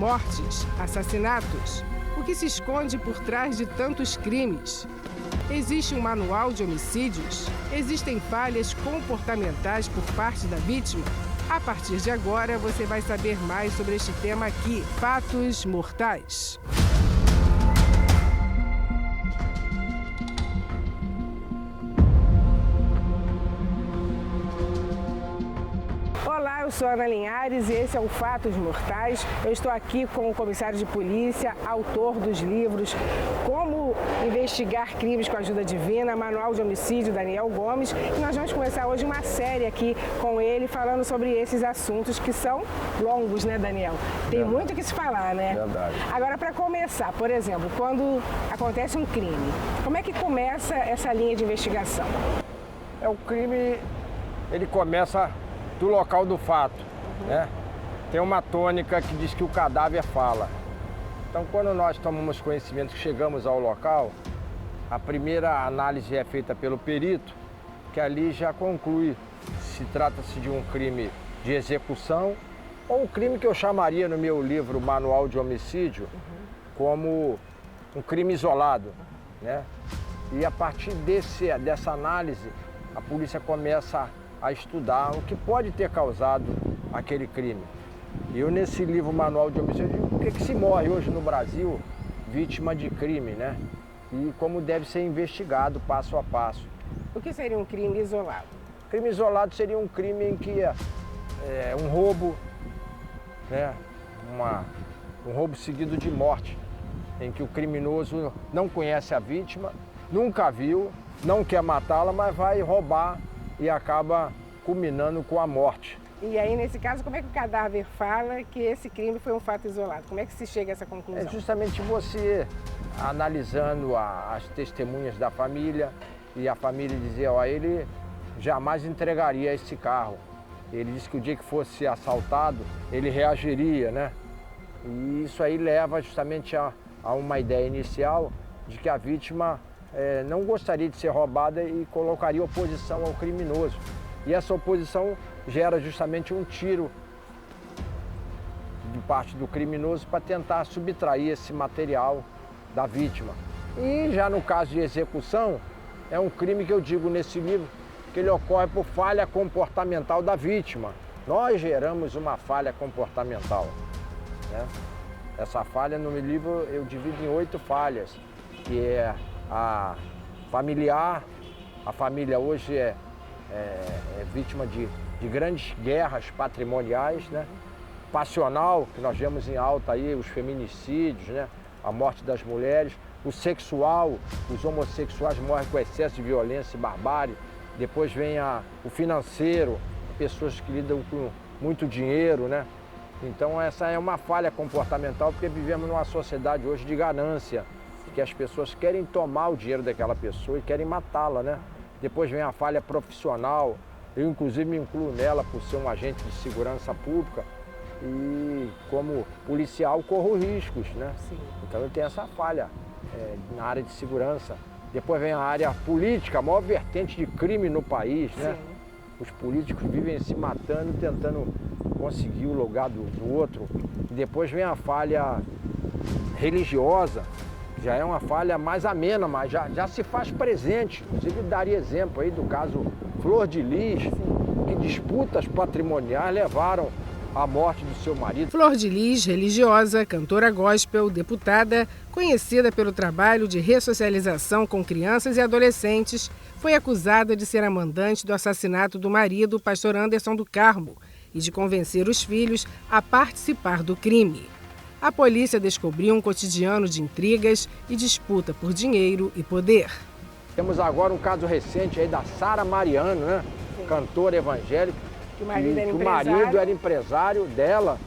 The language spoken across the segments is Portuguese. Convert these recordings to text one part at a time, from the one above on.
Mortes, assassinatos. O que se esconde por trás de tantos crimes? Existe um manual de homicídios? Existem falhas comportamentais por parte da vítima? A partir de agora, você vai saber mais sobre este tema aqui, Fatos Mortais. Olá, eu sou Ana Linhares e esse é o Fatos Mortais. Eu estou aqui com o comissário de polícia, autor dos livros Como Investigar Crimes com a Ajuda Divina, Manual de Homicídio, Daniel Gomes. E nós vamos começar hoje uma série aqui com ele, falando sobre esses assuntos que são longos, né, Daniel? Tem muito o que se falar, né? Verdade. Agora, para começar, por exemplo, quando acontece um crime, como é que começa essa linha de investigação? O crime, ele começa do local do fato, né? Tem uma tônica que diz que o cadáver fala. Então, quando nós tomamos conhecimento que chegamos ao local, a primeira análise é feita pelo perito, que ali já conclui se trata-se de um crime de execução ou um crime que eu chamaria no meu livro Manual de Homicídio como um crime isolado, né? E a partir dessa análise, a polícia começa a estudar o que pode ter causado aquele crime. E eu, nesse livro Manual de Homicídio, digo por que se morre hoje no Brasil vítima de crime, né? E como deve ser investigado passo a passo. O que seria um crime isolado? Crime isolado seria um crime em que um roubo, né? Um roubo seguido de morte, em que o criminoso não conhece a vítima, nunca viu, não quer matá-la, mas vai roubar e acaba culminando com a morte. E aí, nesse caso, como é que o cadáver fala que esse crime foi um fato isolado? Como é que se chega a essa conclusão? É justamente você analisando as testemunhas da família e a família dizer, ele jamais entregaria esse carro. Ele disse que o dia que fosse assaltado, ele reagiria, né? E isso aí leva justamente a uma ideia inicial de que a vítima não gostaria de ser roubada e colocaria oposição ao criminoso. E essa oposição gera justamente um tiro de parte do criminoso para tentar subtrair esse material da vítima. E já no caso de execução, é um crime que eu digo nesse livro que ele ocorre por falha comportamental da vítima. Nós geramos uma falha comportamental, né? Essa falha no meu livro eu divido em 8 falhas, que é a familiar. A família hoje é vítima de grandes guerras patrimoniais, né? Passional, que nós vemos em alta aí, os feminicídios, né? A morte das mulheres. O sexual, os homossexuais morrem com excesso de violência e barbárie. Depois vem o financeiro, pessoas que lidam com muito dinheiro, né? Então essa é uma falha comportamental, porque vivemos numa sociedade hoje de ganância, que as pessoas querem tomar o dinheiro daquela pessoa e querem matá-la, né? Depois vem a falha profissional, eu inclusive me incluo nela por ser um agente de segurança pública e como policial corro riscos, né? Sim. Então eu tenho essa falha na área de segurança. Depois vem a área política, a maior vertente de crime no país, né? Sim. Os políticos vivem se matando, tentando conseguir o lugar do outro. E depois vem a falha religiosa, já é uma falha mais amena, mas já se faz presente. Inclusive daria exemplo aí do caso Flor de Lis, que disputas patrimoniais levaram à morte do seu marido. Flor de Lis, religiosa, cantora gospel, deputada, conhecida pelo trabalho de ressocialização com crianças e adolescentes, foi acusada de ser a mandante do assassinato do marido, pastor Anderson do Carmo, e de convencer os filhos a participar do crime. A polícia descobriu um cotidiano de intrigas e disputa por dinheiro e poder. Temos agora um caso recente aí da Sara Mariano, né? Sim. Cantora evangélica, Que o marido era que o empresário. marido era empresário dela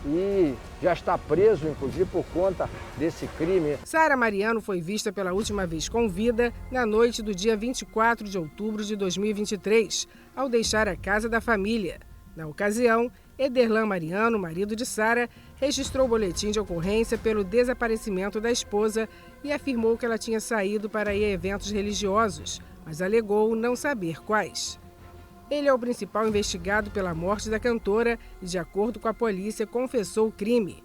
e já está preso, inclusive, por conta desse crime. Sara Mariano foi vista pela última vez com vida na noite do dia 24 de outubro de 2023, ao deixar a casa da família. Na ocasião, Ederlan Mariano, marido de Sara, registrou o boletim de ocorrência pelo desaparecimento da esposa e afirmou que ela tinha saído para ir a eventos religiosos, mas alegou não saber quais. Ele é o principal investigado pela morte da cantora e, de acordo com a polícia, confessou o crime.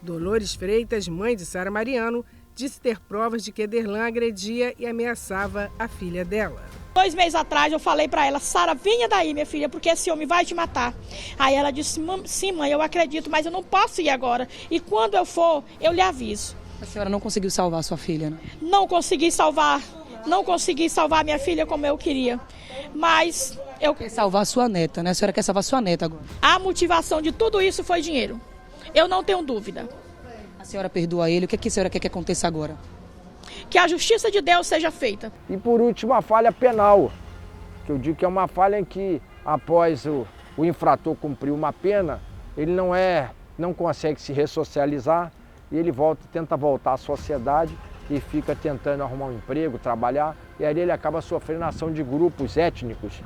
Dolores Freitas, mãe de Sara Mariano, disse ter provas de que Ederlan agredia e ameaçava a filha dela. 2 meses atrás eu falei para ela: Sara, venha daí, minha filha, porque esse homem vai te matar. Aí ela disse: sim, mãe, eu acredito, mas eu não posso ir agora. E quando eu for, eu lhe aviso. A senhora não conseguiu salvar a sua filha, né? Não consegui salvar minha filha como eu queria. Mas eu quer salvar a sua neta, né? A senhora quer salvar a sua neta agora. A motivação de tudo isso foi dinheiro. Eu não tenho dúvida. A senhora perdoa ele, o que a senhora quer que aconteça agora? Que a justiça de Deus seja feita. E por último, a falha penal, que eu digo que é uma falha em que após o infrator cumprir uma pena, ele não consegue se ressocializar e ele tenta voltar à sociedade e fica tentando arrumar um emprego, trabalhar, e aí ele acaba sofrendo a ação de grupos étnicos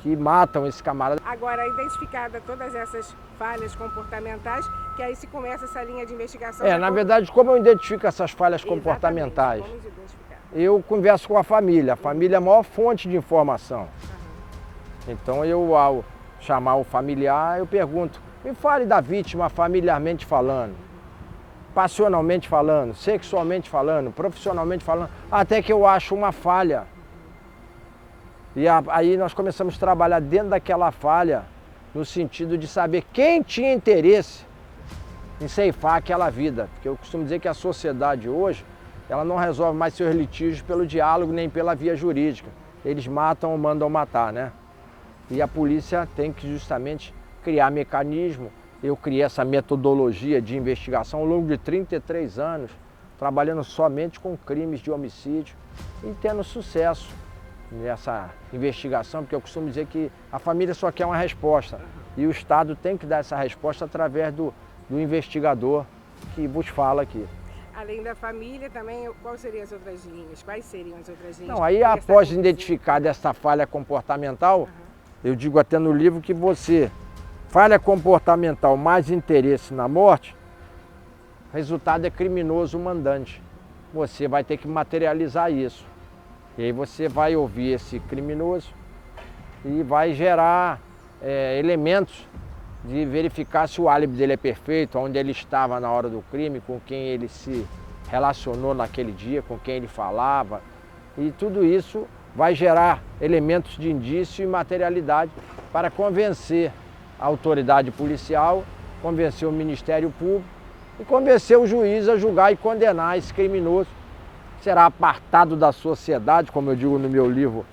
que matam esse camarada. Agora, identificada todas essas falhas comportamentais, que aí se começa essa linha de investigação. Na verdade, como eu identifico essas falhas comportamentais? Vamos identificar. Eu converso com a família é a maior fonte de informação. Então ao chamar o familiar, eu pergunto: me fale da vítima familiarmente falando, passionalmente falando, sexualmente falando, profissionalmente falando, até que eu acho uma falha. E aí nós começamos a trabalhar dentro daquela falha, no sentido de saber quem tinha interesse em ceifar aquela vida. Porque eu costumo dizer que a sociedade hoje, ela não resolve mais seus litígios pelo diálogo nem pela via jurídica. Eles matam ou mandam matar, né? E a polícia tem que justamente criar mecanismo. Eu criei essa metodologia de investigação ao longo de 33 anos, trabalhando somente com crimes de homicídio e tendo sucesso nessa investigação, porque eu costumo dizer que a família só quer uma resposta e o Estado tem que dar essa resposta através do investigador que vos fala aqui. Além da família, também, quais seriam as outras linhas? Quais seriam as outras linhas? Não, aí após identificar dessa falha comportamental, eu digo até no livro que falha comportamental mais interesse na morte, resultado é criminoso mandante. Você vai ter que materializar isso. E aí você vai ouvir esse criminoso e vai gerar elementos de verificar se o álibi dele é perfeito, onde ele estava na hora do crime, com quem ele se relacionou naquele dia, com quem ele falava. E tudo isso vai gerar elementos de indício e materialidade para convencer a autoridade policial, convencer o Ministério Público e convencer o juiz a julgar e condenar esse criminoso. Será apartado da sociedade, como eu digo no meu livro,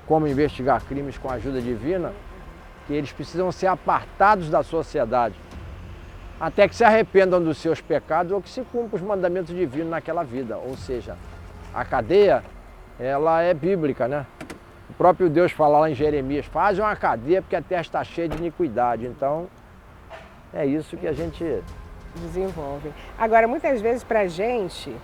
Como Investigar Crimes com a Ajuda Divina, que eles precisam ser apartados da sociedade, até que se arrependam dos seus pecados ou que se cumpram os mandamentos divinos naquela vida. Ou seja, a cadeia, ela é bíblica, né? O próprio Deus fala lá em Jeremias: faz uma cadeia porque a terra está cheia de iniquidade. Então, é isso que a gente desenvolve. Agora, muitas vezes para a gente,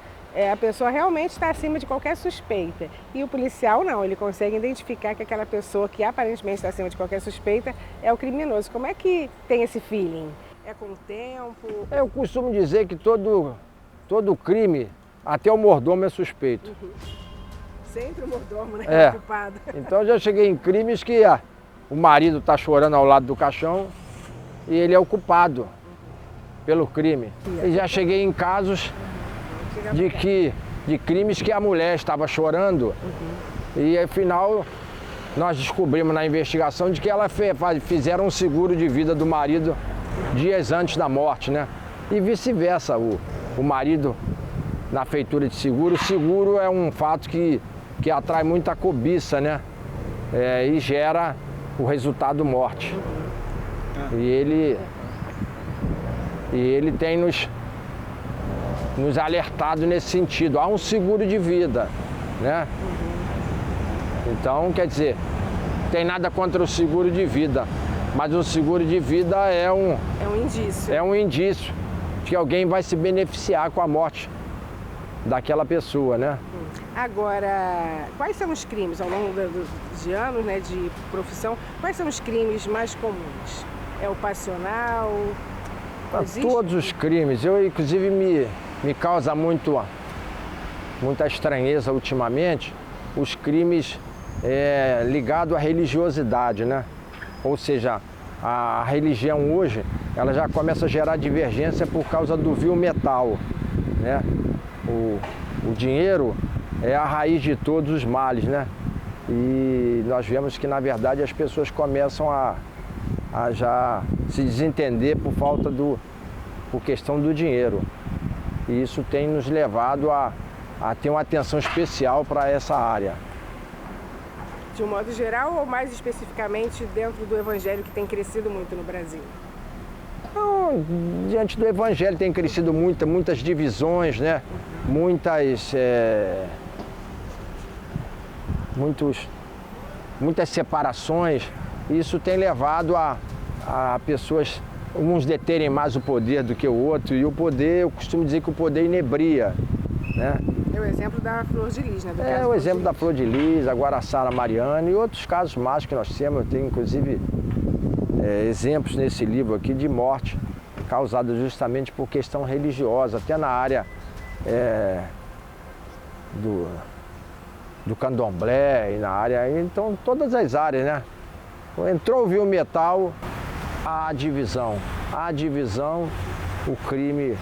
a pessoa realmente está acima de qualquer suspeita. E o policial não, ele consegue identificar que aquela pessoa que aparentemente está acima de qualquer suspeita é o criminoso. Como é que tem esse feeling? É com o tempo? Eu costumo dizer que todo crime, até o mordomo é suspeito. Sempre o mordomo, né? É culpado. Então já cheguei em crimes que o marido está chorando ao lado do caixão e ele é o culpado pelo crime. E já cheguei em casos de crimes que a mulher estava chorando e afinal nós descobrimos na investigação de que ela fizeram um seguro de vida do marido dias antes da morte, né? E vice-versa, o marido na feitura de seguro. O seguro é um fato que atrai muita cobiça, né? E gera o resultado morte. E ele tem nos alertado nesse sentido. Há um seguro de vida, né? Então, quer dizer, tem nada contra o seguro de vida, mas o seguro de vida é um indício. É um indício de que alguém vai se beneficiar com a morte daquela pessoa, né? Agora, quais são os crimes ao longo de anos, né, de profissão? Quais são os crimes mais comuns? É o passional? Todos os crimes. Eu, inclusive, me causa muita estranheza ultimamente os crimes ligados à religiosidade, né? Ou seja, a religião hoje ela já começa a gerar divergência por causa do vil metal, né? O dinheiro é a raiz de todos os males, né? E nós vemos que, na verdade, as pessoas começam a já se desentender por questão do dinheiro. E isso tem nos levado a ter uma atenção especial para essa área. De um modo geral ou mais especificamente dentro do evangelho que tem crescido muito no Brasil? Não, diante do evangelho tem crescido muitas divisões, né? Muitas separações. Isso tem levado a pessoas, uns deterem mais o poder do que o outro, e o poder, eu costumo dizer que o poder inebria, né? É o exemplo da Flor de Lis, né? É o exemplo da Flor de Lis, agora a Sara Mariano e outros casos mais que nós temos. Eu tenho, inclusive, exemplos nesse livro aqui de morte causada justamente por questão religiosa, até na área do candomblé e na área, então todas as áreas, né? Entrou o vil metal, há divisão, o crime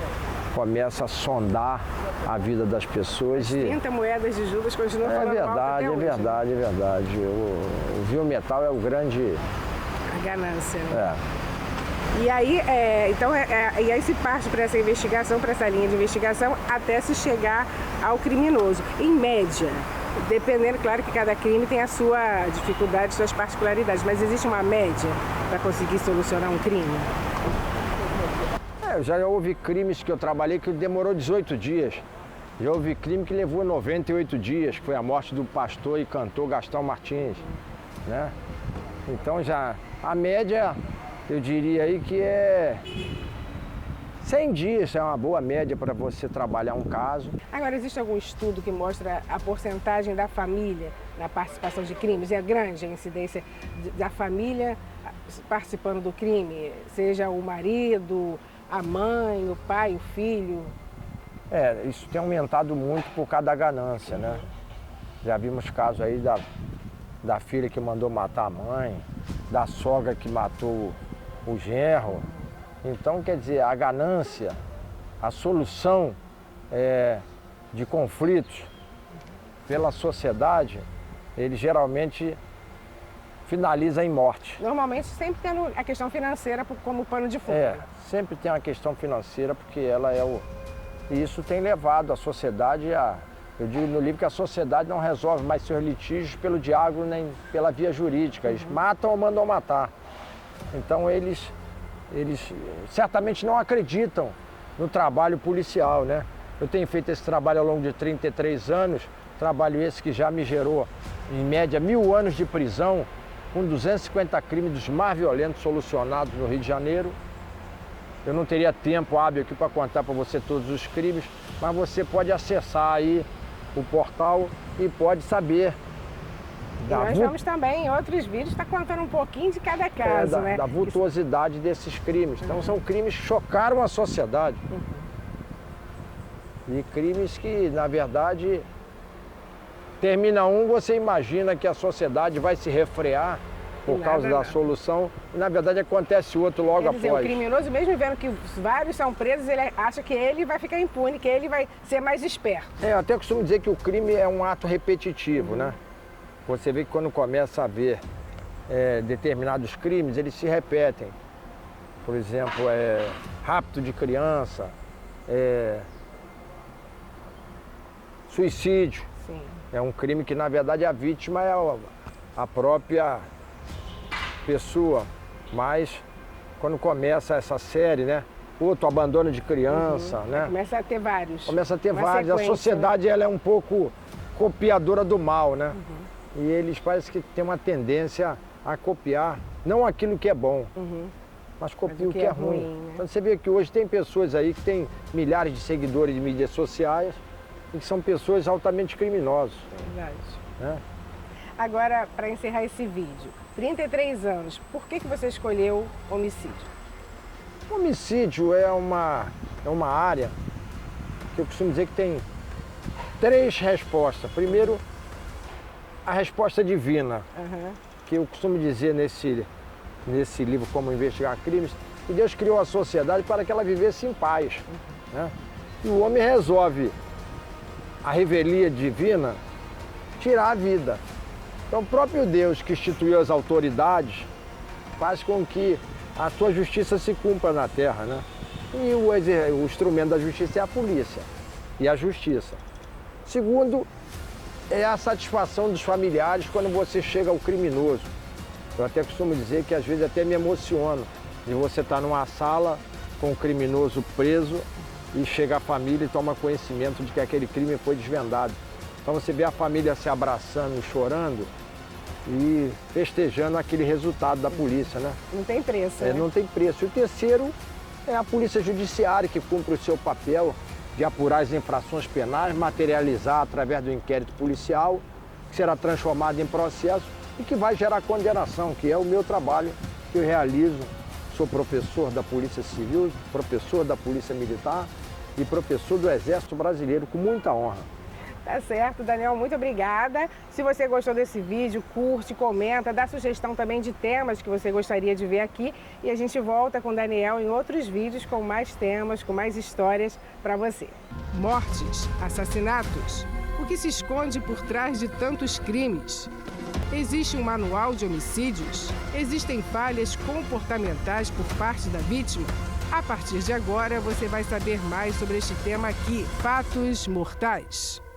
começa a sondar a vida das pessoas. 30 moedas de Judas continuam falando mal até hoje. É verdade. O vil metal é o grande... A ganância. É. E aí, e aí se parte para essa investigação, para essa linha de investigação, até se chegar ao criminoso. Em média, dependendo, claro que cada crime tem a sua dificuldade, suas particularidades, mas existe uma média para conseguir solucionar um crime? Já houve crimes que eu trabalhei que demorou 18 dias. Já houve crime que levou 98 dias, que foi a morte do pastor e cantor Gastão Martins, né? Então já a média, eu diria aí que é 100 dias, é uma boa média para você trabalhar um caso. Agora, existe algum estudo que mostra a porcentagem da família na participação de crimes? É grande a incidência da família participando do crime? Seja o marido, a mãe, o pai, o filho? Isso tem aumentado muito por causa da ganância, né? Já vimos casos aí da filha que mandou matar a mãe, da sogra que matou o genro. Então, quer dizer, a ganância, a solução de conflitos pela sociedade, ele geralmente finaliza em morte. Normalmente sempre tendo a questão financeira como pano de fundo. Sempre tem uma questão financeira, porque ela é E isso tem levado a sociedade a... Eu digo no livro que a sociedade não resolve mais seus litígios pelo diálogo nem pela via jurídica. Eles matam ou mandam matar. Então eles certamente não acreditam no trabalho policial, né? Eu tenho feito esse trabalho ao longo de 33 anos, trabalho esse que já me gerou, em média, 1000 anos de prisão, com 250 crimes dos mais violentos solucionados no Rio de Janeiro. Eu não teria tempo hábil aqui para contar para você todos os crimes, mas você pode acessar aí o portal e pode saber. Nós vamos também, em outros vídeos, estar contando um pouquinho de cada caso, né? Da vultuosidade desses crimes. Então são crimes que chocaram a sociedade. E crimes que, na verdade, termina um, você imagina que a sociedade vai se refrear por causa da solução, e na verdade acontece outro logo após. O criminoso, mesmo vendo que vários são presos, ele acha que ele vai ficar impune, que ele vai ser mais esperto. Eu até costumo dizer que o crime é um ato repetitivo, né? Você vê que quando começa a ver determinados crimes, eles se repetem. Por exemplo, rapto de criança, suicídio. Sim. É um crime que, na verdade, a vítima é a própria pessoa, mas quando começa essa série, né? Outro abandono de criança, né? Começa a ter vários. Começa a ter vários. A sociedade, ela é um pouco copiadora do mal, né? E eles parece que têm uma tendência a copiar, não aquilo que é bom, mas copiam o que é ruim. Né? Então você vê que hoje tem pessoas aí que têm milhares de seguidores de mídias sociais e que são pessoas altamente criminosas. Verdade. Né? Agora, para encerrar esse vídeo, 33 anos, por que você escolheu homicídio? Homicídio é uma área que eu costumo dizer que tem 3 respostas. Primeiro, a resposta divina, que eu costumo dizer nesse livro Como Investigar Crimes, E Deus criou a sociedade para que ela vivesse em paz, né? E o homem resolve, a revelia divina, tirar a vida. Então o próprio Deus que instituiu as autoridades faz com que a sua justiça se cumpra na terra, né? E o instrumento da justiça é a polícia e a justiça. Segundo, é a satisfação dos familiares quando você chega ao criminoso. Eu até costumo dizer que às vezes até me emociono de você estar numa sala com um criminoso preso e chega a família e toma conhecimento de que aquele crime foi desvendado. Então você vê a família se abraçando e chorando e festejando aquele resultado da polícia, né? Não tem preço, né? Não tem preço. E o terceiro é a polícia judiciária, que cumpre o seu papel de apurar as infrações penais, materializar através do inquérito policial, que será transformado em processo e que vai gerar condenação, que é o meu trabalho que eu realizo. Sou professor da Polícia Civil, professor da Polícia Militar e professor do Exército Brasileiro, com muita honra. Tá certo, Daniel, muito obrigada. Se você gostou desse vídeo, curte, comenta, dá sugestão também de temas que você gostaria de ver aqui. E a gente volta com o Daniel em outros vídeos com mais temas, com mais histórias para você. Mortes, assassinatos. O que se esconde por trás de tantos crimes? Existe um manual de homicídios? Existem falhas comportamentais por parte da vítima? A partir de agora, você vai saber mais sobre este tema aqui, Fatos Mortais.